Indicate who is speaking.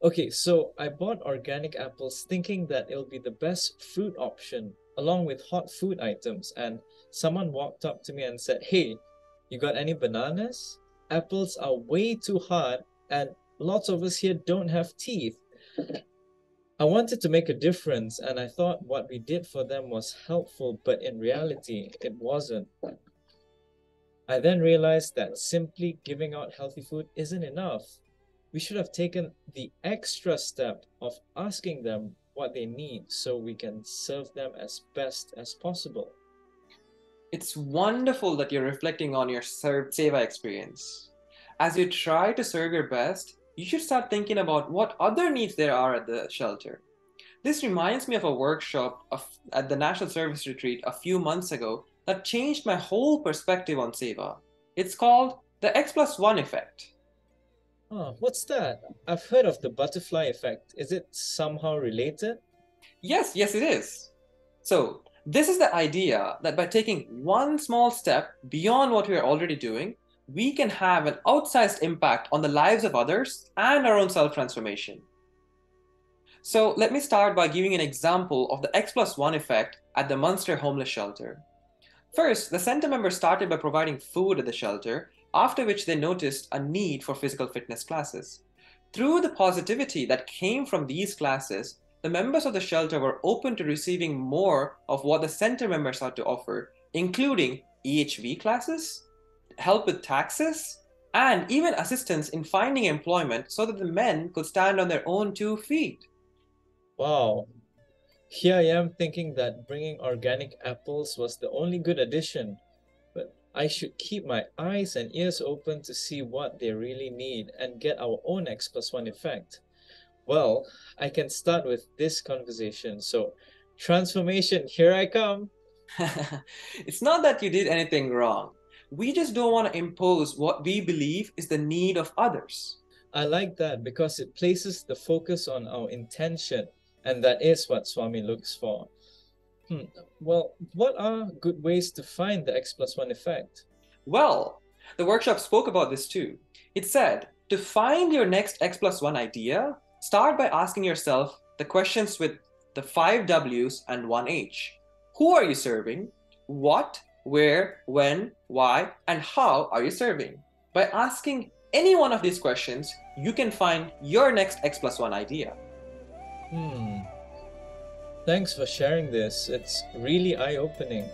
Speaker 1: Okay, so I bought organic apples thinking that it'll be the best fruit option along with hot food items, and someone walked up to me and said, "Hey, you got any bananas? Apples are way too hard, and lots of us here don't have teeth." I wanted to make a difference, and I thought what we did for them was helpful, but in reality, it wasn't. I then realized that simply giving out healthy food isn't enough. We should have taken the extra step of asking them what they need so we can serve them as best as possible.
Speaker 2: It's wonderful that you're reflecting on your Seva experience. As you try to serve your best, you should start thinking about what other needs there are at the shelter. This reminds me of a workshop at the National Service Retreat a few months ago that changed my whole perspective on Seva. It's called the X+1 effect.
Speaker 1: Oh, what's that? I've heard of the butterfly effect. Is it somehow related?
Speaker 2: Yes, it is. So, this is the idea that by taking one small step beyond what we are already doing, we can have an outsized impact on the lives of others and our own self transformation. So, let me start by giving an example of the X+1 effect at the Munster homeless shelter. First, the center members started by providing food at the shelter, after which they noticed a need for physical fitness classes. Through the positivity that came from these classes, the members of the shelter were open to receiving more of what the center members had to offer, including EHV classes, help with taxes, and even assistance in finding employment so that the men could stand on their own 2 feet.
Speaker 1: Wow. Here I am thinking that bringing organic apples was the only good addition, but I should keep my eyes and ears open to see what they really need and get our own X+1 effect. Well, I can start with this conversation. So, transformation, here I come.
Speaker 2: It's not that you did anything wrong. We just don't want to impose what we believe is the need of others.
Speaker 1: I like that because it places the focus on our intention, and that is what Swami looks for. Hmm. Well, what are good ways to find the X+1 effect?
Speaker 2: Well, the workshop spoke about this too. It said to find your next X+1 idea, start by asking yourself the questions with the 5 W's and 1 H. Who are you serving? What, where, when, why, and how are you serving? By asking any one of these questions, you can find your next X+1 idea.
Speaker 1: Hmm. Thanks for sharing this. It's really eye-opening.